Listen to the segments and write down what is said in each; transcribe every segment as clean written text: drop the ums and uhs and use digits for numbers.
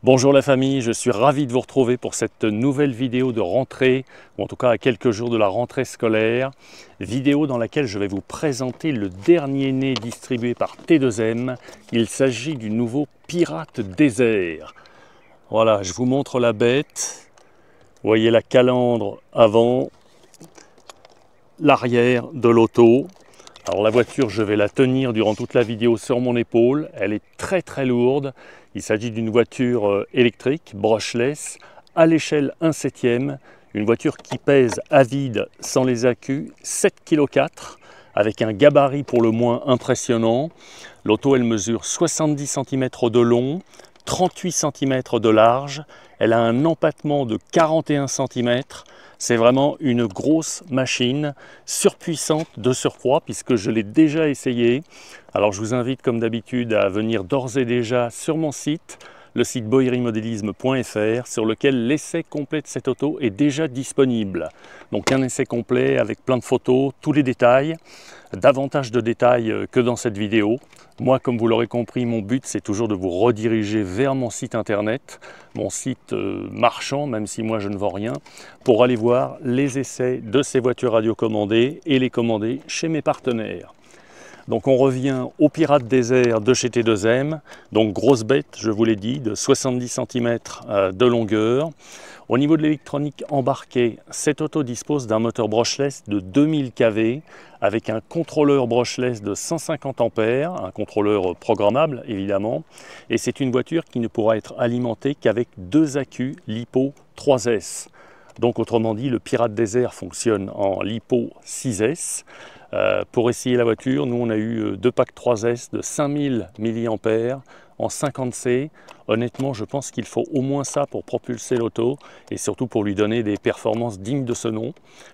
Bonjour la famille, je suis ravi de vous retrouver pour cette nouvelle vidéo de rentrée, ou en tout cas à quelques jours de la rentrée scolaire. Vidéo dans laquelle je vais vous présenter le dernier né distribué par T2M. Il s'agit du nouveau Pirate Désert. Voilà, je vous montre la bête. Vous voyez la calandre avant, l'arrière de l'auto. Alors la voiture, je vais la tenir durant toute la vidéo sur mon épaule. Elle est très lourde. Il s'agit d'une voiture électrique, brushless, à l'échelle 1/7. Une voiture qui pèse à vide, sans les accus, 7,4 kg, avec un gabarit pour le moins impressionnant. L'auto, elle mesure 70 cm de long, 38 cm de large. Elle a un empattement de 41 cm. C'est vraiment une grosse machine, surpuissante de surcroît, puisque je l'ai déjà essayé. Alors je vous invite comme d'habitude à venir d'ores et déjà sur mon site, le site boyerimodélisme.fr, sur lequel l'essai complet de cette auto est déjà disponible. Donc un essai complet avec plein de photos, tous les détails, davantage de détails que dans cette vidéo. Moi, comme vous l'aurez compris, mon but c'est toujours de vous rediriger vers mon site internet, mon site marchand, même si moi je ne vends rien, pour aller voir les essais de ces voitures radiocommandées et les commander chez mes partenaires. Donc on revient au Pirate Désert de chez T2M, donc grosse bête, je vous l'ai dit, de 70 cm de longueur. Au niveau de l'électronique embarquée, cette auto dispose d'un moteur brushless de 2000 kV avec un contrôleur brushless de 150 A, un contrôleur programmable évidemment, et c'est une voiture qui ne pourra être alimentée qu'avec deux accus LiPo 3S. Donc autrement dit, le Pirate Désert fonctionne en LiPo 6S. Pour essayer la voiture, nous on a eu deux packs 3S de 5000 mAh en 50C. Honnêtement, je pense qu'il faut au moins ça pour propulser l'auto et surtout pour lui donner des performances dignes de ce nom,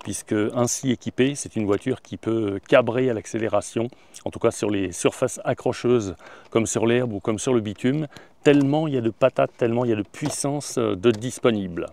puisque ainsi équipée, c'est une voiture qui peut cabrer à l'accélération, en tout cas sur les surfaces accrocheuses comme sur l'herbe ou comme sur le bitume, tellement il y a de patates, tellement il y a de puissance de disponible.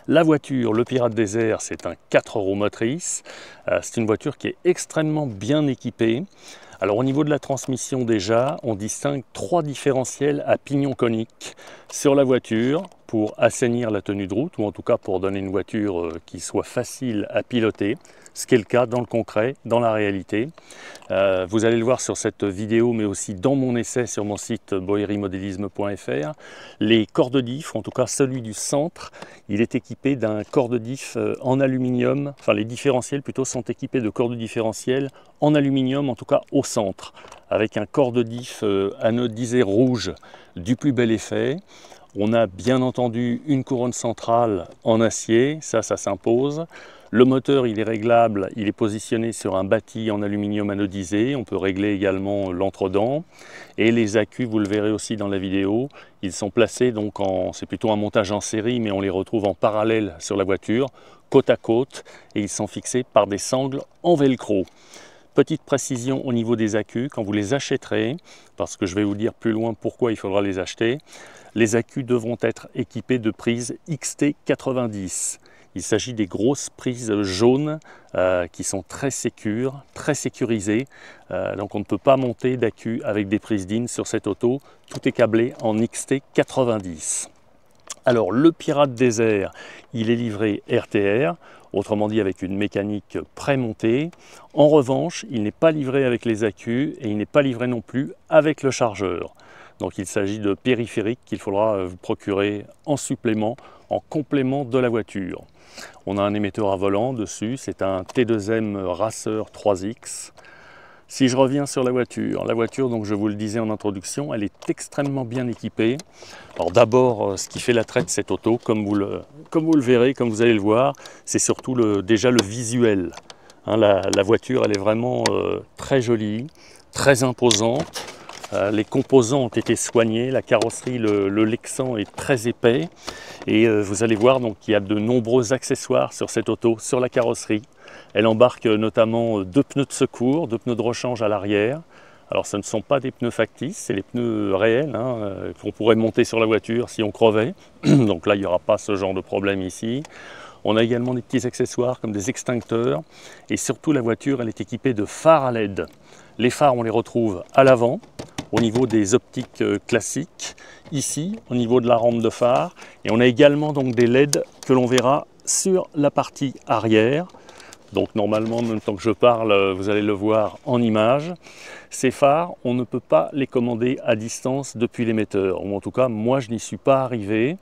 La voiture, le Pirate Désert, c'est un 4 roues motrices. C'est une voiture qui est extrêmement bien équipée. Alors au niveau de la transmission déjà, on distingue trois différentiels à pignon conique sur la voiture pour assainir la tenue de route, ou en tout cas pour donner une voiture qui soit facile à piloter, ce qui est le cas dans le concret, dans la réalité. Vous allez le voir sur cette vidéo, mais aussi dans mon essai sur mon site boyerimodélisme.fr. Les corps de diff, en tout cas celui du centre, il est équipé d'un corps de diff en aluminium, enfin les différentiels plutôt sont équipés de corps de différentiel en aluminium, en tout cas au centre, avec un corps de diff anodisé rouge du plus bel effet. On a bien entendu une couronne centrale en acier, ça s'impose. Le moteur, il est réglable, il est positionné sur un bâti en aluminium anodisé. On peut régler également l'entredent. Et les accus, vous le verrez aussi dans la vidéo, ils sont placés donc c'est plutôt un montage en série, mais on les retrouve en parallèle sur la voiture, côte à côte, et ils sont fixés par des sangles en velcro. Petite précision au niveau des accus, quand vous les achèterez, parce que je vais vous dire plus loin pourquoi il faudra les acheter, les accus devront être équipés de prises XT90. Il s'agit des grosses prises jaunes qui sont très sécures, très sécurisées. Donc on ne peut pas monter d'accu avec des prises DIN sur cette auto. Tout est câblé en XT90. Alors le Pirate Désert, il est livré RTR, autrement dit avec une mécanique prémontée. En revanche, il n'est pas livré avec les accus et il n'est pas livré non plus avec le chargeur. Donc il s'agit de périphériques qu'il faudra vous procurer en supplément, en complément de la voiture. On a un émetteur à volant dessus, c'est un T2M Racer 3X. Si je reviens sur la voiture, donc je vous le disais en introduction, elle est extrêmement bien équipée. Alors d'abord, ce qui fait l'attrait de cette auto, comme vous le verrez, comme vous allez le voir, c'est surtout déjà le visuel. Hein, la voiture, elle est vraiment très jolie, très imposante. Les composants ont été soignés, la carrosserie, le Lexan est très épais et vous allez voir qu'il y a de nombreux accessoires sur cette auto, sur la carrosserie. Elle embarque notamment deux pneus de secours, deux pneus de rechange à l'arrière. Alors ce ne sont pas des pneus factices, c'est les pneus réels qu'on pourrait monter sur la voiture si on crevait. Donc là il n'y aura pas ce genre de problème ici. On a également des petits accessoires comme des extincteurs et surtout la voiture elle est équipée de phares à LED. Les phares on les retrouve à l'avant, au niveau des optiques classiques, ici au niveau de la rampe de phare, et on a également donc des LED que l'on verra sur la partie arrière. Donc normalement, en même temps que je parle, vous allez le voir en image. Ces phares, on ne peut pas les commander à distance depuis l'émetteur, ou en tout cas moi je n'y suis pas arrivé.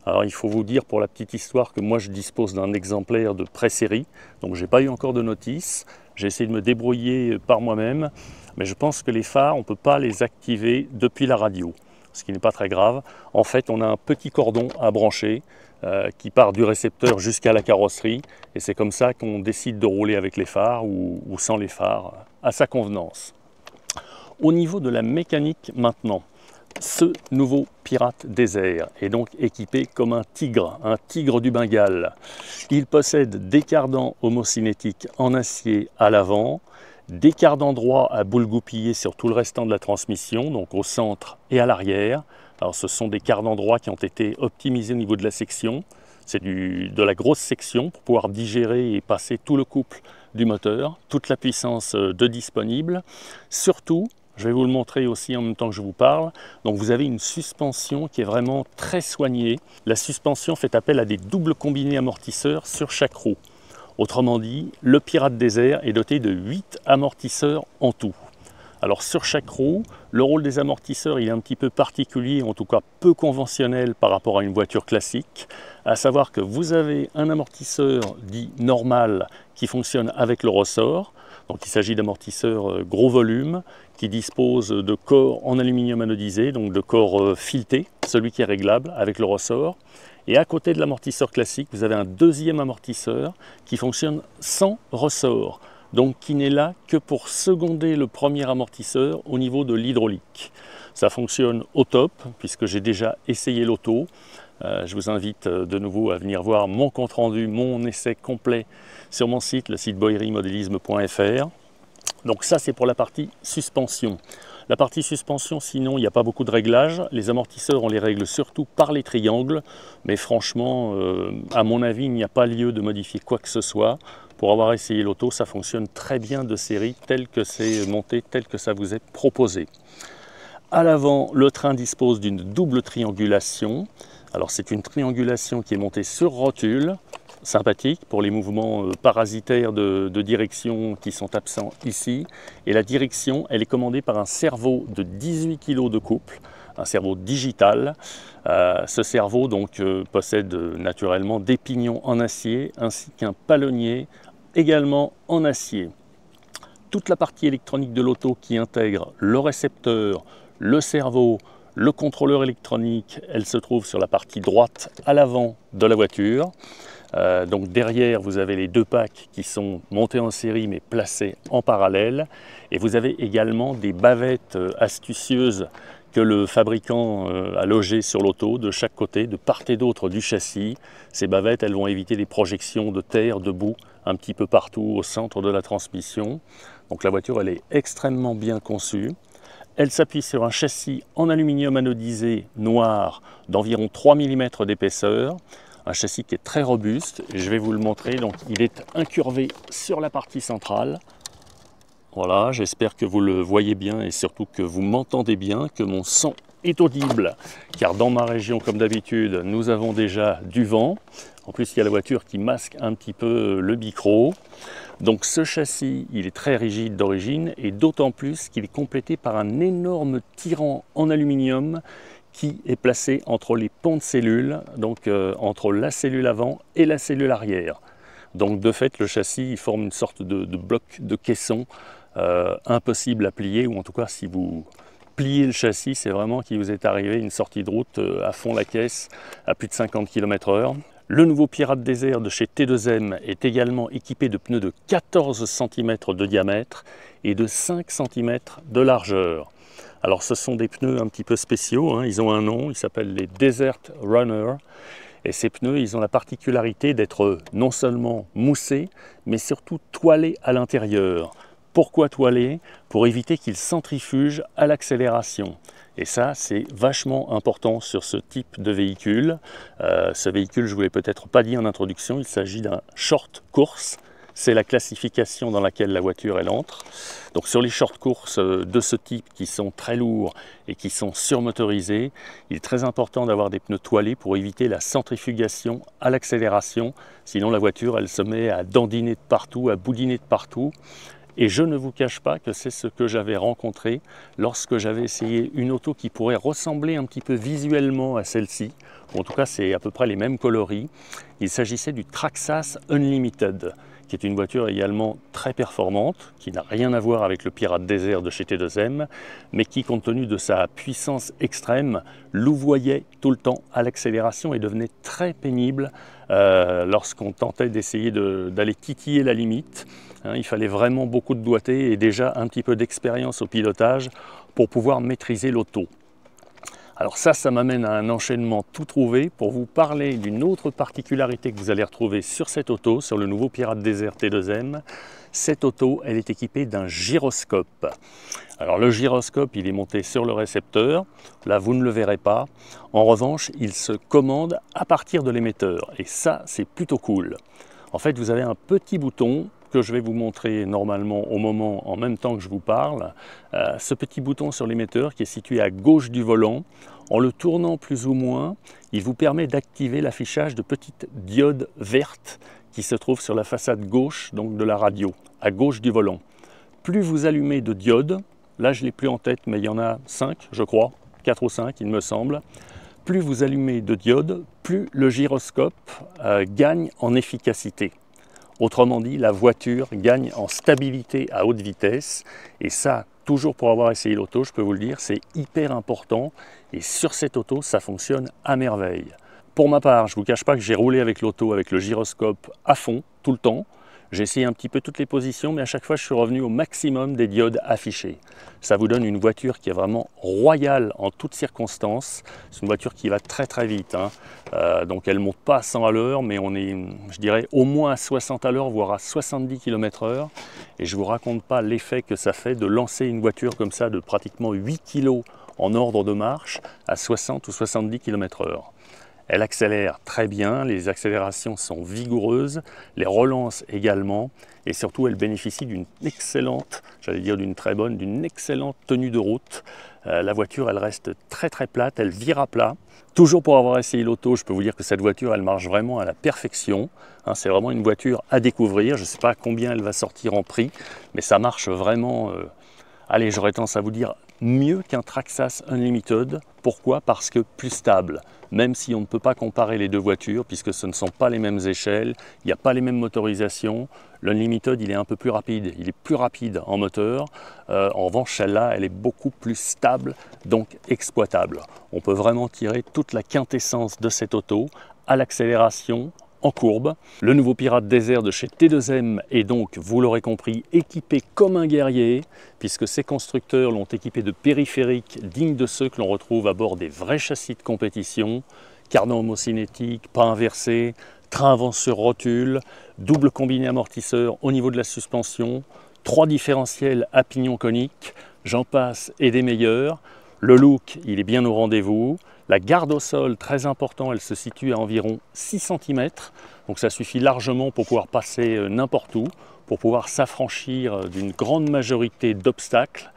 Alors il faut vous dire pour la petite histoire que moi je dispose d'un exemplaire de pré-série, donc j'ai pas eu encore de notice. J'ai essayé de me débrouiller par moi-même, mais je pense que les phares, on ne peut pas les activer depuis la radio, ce qui n'est pas très grave. En fait, on a un petit cordon à brancher qui part du récepteur jusqu'à la carrosserie, et c'est comme ça qu'on décide de rouler avec les phares ou sans les phares, à sa convenance. Au niveau de la mécanique maintenant, ce nouveau Pirate Desert est donc équipé comme un tigre du Bengale. Il possède des cardans homocinétiques en acier à l'avant, des cardans droits à boule goupillée sur tout le restant de la transmission, donc au centre et à l'arrière. Alors ce sont des cardans droits qui ont été optimisés au niveau de la section. C'est de la grosse section pour pouvoir digérer et passer tout le couple du moteur, toute la puissance de disponible. Surtout, je vais vous le montrer aussi en même temps que je vous parle. Donc vous avez une suspension qui est vraiment très soignée. La suspension fait appel à des doubles combinés amortisseurs sur chaque roue. Autrement dit, le Pirate Desert est doté de 8 amortisseurs en tout. Alors sur chaque roue, le rôle des amortisseurs il est un petit peu particulier, en tout cas peu conventionnel par rapport à une voiture classique, à savoir que vous avez un amortisseur dit normal qui fonctionne avec le ressort. Donc il s'agit d'amortisseurs gros volume qui disposent de corps en aluminium anodisé, donc de corps fileté, celui qui est réglable avec le ressort. Et à côté de l'amortisseur classique, vous avez un deuxième amortisseur qui fonctionne sans ressort, donc qui n'est là que pour seconder le premier amortisseur au niveau de l'hydraulique. Ça fonctionne au top, puisque j'ai déjà essayé l'auto. Je vous invite de nouveau à venir voir mon compte-rendu, mon essai complet sur mon site, le site boyerimodélisme.fr. Donc ça, c'est pour la partie suspension. La partie suspension, sinon, il n'y a pas beaucoup de réglages. Les amortisseurs, on les règle surtout par les triangles. Mais franchement, à mon avis, il n'y a pas lieu de modifier quoi que ce soit. Pour avoir essayé l'auto, ça fonctionne très bien de série, tel que c'est monté, tel que ça vous est proposé. À l'avant, le train dispose d'une double triangulation. Alors c'est une triangulation qui est montée sur rotule, sympathique pour les mouvements parasitaires de direction qui sont absents ici. Et la direction, elle est commandée par un cerveau de 18 kg de couple, un cerveau digital. Ce cerveau donc possède naturellement des pignons en acier ainsi qu'un palonnier également en acier. Toute la partie électronique de l'auto qui intègre le récepteur, le cerveau, le contrôleur électronique, elle se trouve sur la partie droite à l'avant de la voiture. Donc derrière, vous avez les deux packs qui sont montés en série mais placés en parallèle. Et vous avez également des bavettes astucieuses que le fabricant a logées sur l'auto de chaque côté, de part et d'autre du châssis. Ces bavettes, elles vont éviter les projections de terre, de boue, un petit peu partout au centre de la transmission. Donc la voiture, elle est extrêmement bien conçue. Elle s'appuie sur un châssis en aluminium anodisé noir d'environ 3 mm d'épaisseur. Un châssis qui est très robuste, et je vais vous le montrer. Donc, il est incurvé sur la partie centrale. Voilà, j'espère que vous le voyez bien et surtout que vous m'entendez bien, que mon son est audible, car dans ma région, comme d'habitude, nous avons déjà du vent. En plus, il y a la voiture qui masque un petit peu le micro. Donc ce châssis, il est très rigide d'origine, et d'autant plus qu'il est complété par un énorme tirant en aluminium qui est placé entre les ponts de cellules, donc entre la cellule avant et la cellule arrière. Donc de fait, le châssis il forme une sorte de bloc de caisson impossible à plier, ou en tout cas si vous pliez le châssis, c'est vraiment qu'il vous est arrivé une sortie de route à fond la caisse à plus de 50 km/h. Le nouveau Pirate Desert de chez T2M est également équipé de pneus de 14 cm de diamètre et de 5 cm de largeur. Alors ce sont des pneus un petit peu spéciaux, hein. Ils ont un nom, ils s'appellent les Desert Runner. Et ces pneus, ils ont la particularité d'être non seulement moussés, mais surtout toilés à l'intérieur. Pourquoi toilés? Pour éviter qu'ils centrifugent à l'accélération. Et ça, c'est vachement important sur ce type de véhicule. Ce véhicule, je ne vous l'ai peut-être pas dit en introduction, il s'agit d'un short course. c'est la classification dans laquelle la voiture elle entre. Donc sur les short courses de ce type qui sont très lourds et qui sont surmotorisés, il est très important d'avoir des pneus toilés pour éviter la centrifugation à l'accélération. Sinon la voiture elle se met à dandiner de partout, à boudiner de partout. Et je ne vous cache pas que c'est ce que j'avais rencontré lorsque j'avais essayé une auto qui pourrait ressembler un petit peu visuellement à celle-ci. En tout cas, c'est à peu près les mêmes coloris. Il s'agissait du Traxxas Unlimited, qui est une voiture également très performante, qui n'a rien à voir avec le Pirate Desert de chez T2M, mais qui, compte tenu de sa puissance extrême, louvoyait tout le temps à l'accélération et devenait très pénible lorsqu'on tentait d'essayer d'aller titiller la limite. Il fallait vraiment beaucoup de doigté et déjà un petit peu d'expérience au pilotage pour pouvoir maîtriser l'auto. Alors ça m'amène à un enchaînement tout trouvé pour vous parler d'une autre particularité que vous allez retrouver sur cette auto, sur le nouveau Pirate Desert T2M. Cette auto, elle est équipée d'un gyroscope. Alors le gyroscope, il est monté sur le récepteur. Là, vous ne le verrez pas. En revanche, il se commande à partir de l'émetteur. Et ça, c'est plutôt cool. En fait, vous avez un petit bouton que je vais vous montrer normalement en même temps que je vous parle. Ce petit bouton sur l'émetteur qui est situé à gauche du volant, en le tournant plus ou moins, il vous permet d'activer l'affichage de petites diodes vertes qui se trouvent sur la façade gauche donc de la radio, à gauche du volant. Plus vous allumez de diodes, là je ne l'ai plus en tête mais il y en a 5 je crois, 4 ou 5 il me semble, plus vous allumez de diodes, plus le gyroscope gagne en efficacité. Autrement dit, la voiture gagne en stabilité à haute vitesse et ça, toujours pour avoir essayé l'auto, je peux vous le dire, c'est hyper important et sur cette auto, ça fonctionne à merveille. Pour ma part, je ne vous cache pas que j'ai roulé avec l'auto avec le gyroscope à fond, tout le temps. J'ai essayé un petit peu toutes les positions, mais à chaque fois, je suis revenu au maximum des diodes affichées. Ça vous donne une voiture qui est vraiment royale en toutes circonstances. C'est une voiture qui va très très vite. Donc elle ne monte pas à 100 à l'heure, mais on est, je dirais, au moins à 60 à l'heure, voire à 70 km/h. Et je ne vous raconte pas l'effet que ça fait de lancer une voiture comme ça de pratiquement 8 kg en ordre de marche à 60 ou 70 km/h. Elle accélère très bien, les accélérations sont vigoureuses, les relances également, et surtout elle bénéficie d'une excellente, j'allais dire d'une très bonne, d'une excellente tenue de route. La voiture elle reste très très plate, elle vire à plat. Toujours pour avoir essayé l'auto, je peux vous dire que cette voiture elle marche vraiment à la perfection. C'est vraiment une voiture à découvrir, je ne sais pas combien elle va sortir en prix, mais ça marche vraiment, allez j'aurais tendance à vous dire, mieux qu'un Traxxas Unlimited. Pourquoi? Parce que plus stable. Même si on ne peut pas comparer les deux voitures, puisque ce ne sont pas les mêmes échelles, il n'y a pas les mêmes motorisations. L'Unlimited, il est un peu plus rapide, il est plus rapide en moteur. En revanche, celle-là, elle est beaucoup plus stable, donc exploitable. On peut vraiment tirer toute la quintessence de cette auto à l'accélération, en courbe. Le nouveau Pirate Desert de chez T2M est donc, vous l'aurez compris, équipé comme un guerrier, puisque ces constructeurs l'ont équipé de périphériques dignes de ceux que l'on retrouve à bord des vrais châssis de compétition, cardan homocinétique, pas inversé, train avant sur rotule, double combiné amortisseur au niveau de la suspension, 3 différentiels à pignon conique, j'en passe et des meilleurs. Le look, il est bien au rendez-vous. La garde au sol, très important, elle se situe à environ 6 cm. Donc ça suffit largement pour pouvoir passer n'importe où, pour pouvoir s'affranchir d'une grande majorité d'obstacles.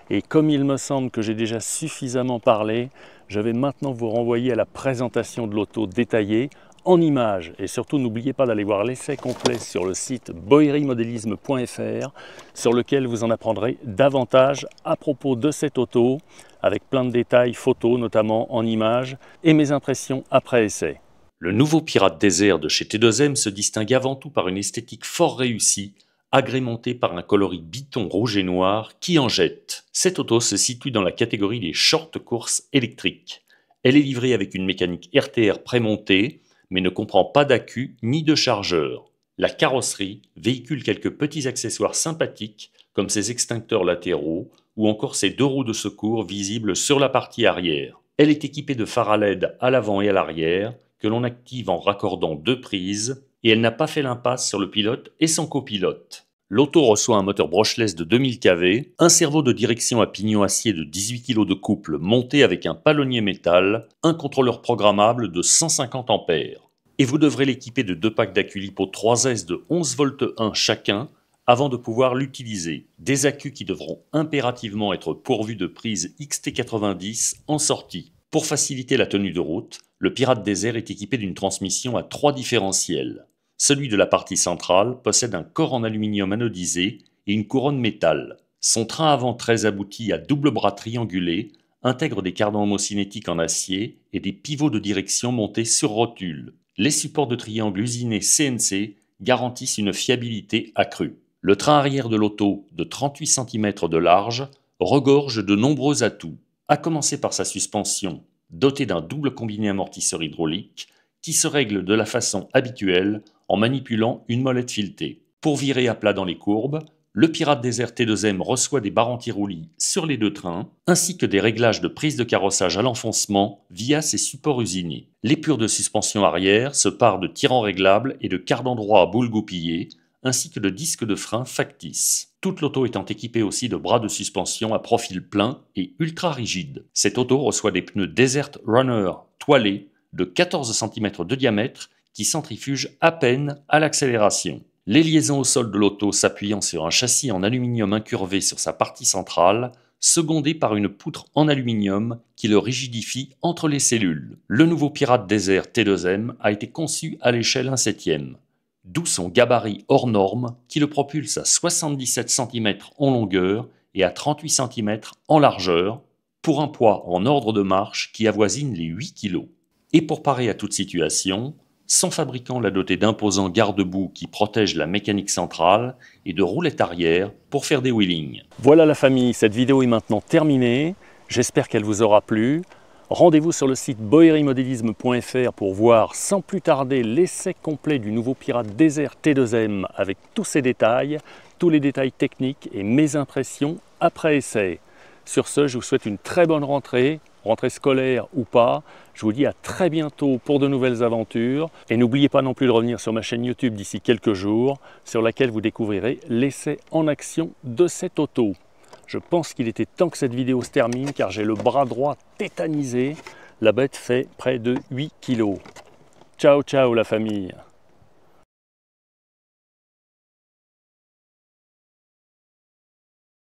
Et comme il me semble que j'ai déjà suffisamment parlé, je vais maintenant vous renvoyer à la présentation de l'auto détaillée en images. Et surtout, n'oubliez pas d'aller voir l'essai complet sur le site boery-modélisme.fr sur lequel vous en apprendrez davantage à propos de cette auto, avec plein de détails, photos notamment en images, et mes impressions après essai. Le nouveau Pirate Desert de chez T2M se distingue avant tout par une esthétique fort réussie, agrémentée par un coloris biton rouge et noir qui en jette. Cette auto se situe dans la catégorie des short courses électriques. Elle est livrée avec une mécanique RTR prémontée, mais ne comprend pas d'accu ni de chargeur. La carrosserie véhicule quelques petits accessoires sympathiques, comme ses extincteurs latéraux, ou encore ses 2 roues de secours visibles sur la partie arrière. Elle est équipée de phares à LED à l'avant et à l'arrière, que l'on active en raccordant 2 prises, et elle n'a pas fait l'impasse sur le pilote et son copilote. L'auto reçoit un moteur brushless de 2000 kV, un cerveau de direction à pignon acier de 18 kg de couple monté avec un palonnier métal, un contrôleur programmable de 150 A. et vous devrez l'équiper de 2 packs d'accu LiPo 3S de 11 volts 1 chacun avant de pouvoir l'utiliser. Des accus qui devront impérativement être pourvus de prises XT90 en sortie. Pour faciliter la tenue de route, le Pirate Desert est équipé d'une transmission à 3 différentiels. Celui de la partie centrale possède un corps en aluminium anodisé et une couronne métal. Son train avant très abouti à double bras triangulé intègre des cardans homocinétiques en acier et des pivots de direction montés sur rotule. Les supports de triangle usinés CNC garantissent une fiabilité accrue. Le train arrière de l'auto, de 38 cm de large, regorge de nombreux atouts, à commencer par sa suspension, dotée d'un double combiné amortisseur hydraulique qui se règle de la façon habituelle en manipulant une molette filetée. Pour virer à plat dans les courbes, le Pirate Desert T2M reçoit des barres anti-roulis sur les 2 trains, ainsi que des réglages de prise de carrossage à l'enfoncement via ses supports usinés. L'épure de suspension arrière se pare de tirants réglables et de cardans droits à boules goupillées, ainsi que de disques de frein factices. Toute l'auto étant équipée aussi de bras de suspension à profil plein et ultra rigide. Cette auto reçoit des pneus Desert Runner toilés de 14 cm de diamètre qui centrifugent à peine à l'accélération. Les liaisons au sol de l'auto s'appuyant sur un châssis en aluminium incurvé sur sa partie centrale, secondé par une poutre en aluminium qui le rigidifie entre les cellules. Le nouveau Pirate Desert T2M a été conçu à l'échelle 1/7, d'où son gabarit hors norme qui le propulse à 77 cm en longueur et à 38 cm en largeur, pour un poids en ordre de marche qui avoisine les 8 kg. Et pour parer à toute situation, son fabricant l'a doté d'imposants garde-boue qui protègent la mécanique centrale et de roulettes arrière pour faire des wheelings. Voilà la famille, cette vidéo est maintenant terminée. J'espère qu'elle vous aura plu. Rendez-vous sur le site boerimodélisme.fr pour voir sans plus tarder l'essai complet du nouveau Pirate Desert T2M avec tous ses détails, tous les détails techniques et mes impressions après essai. Sur ce, je vous souhaite une très bonne rentrée scolaire ou pas. Je vous dis à très bientôt pour de nouvelles aventures. Et n'oubliez pas non plus de revenir sur ma chaîne YouTube d'ici quelques jours, sur laquelle vous découvrirez l'essai en action de cette auto. Je pense qu'il était temps que cette vidéo se termine car j'ai le bras droit tétanisé. La bête fait près de 8 kg. Ciao, ciao la famille!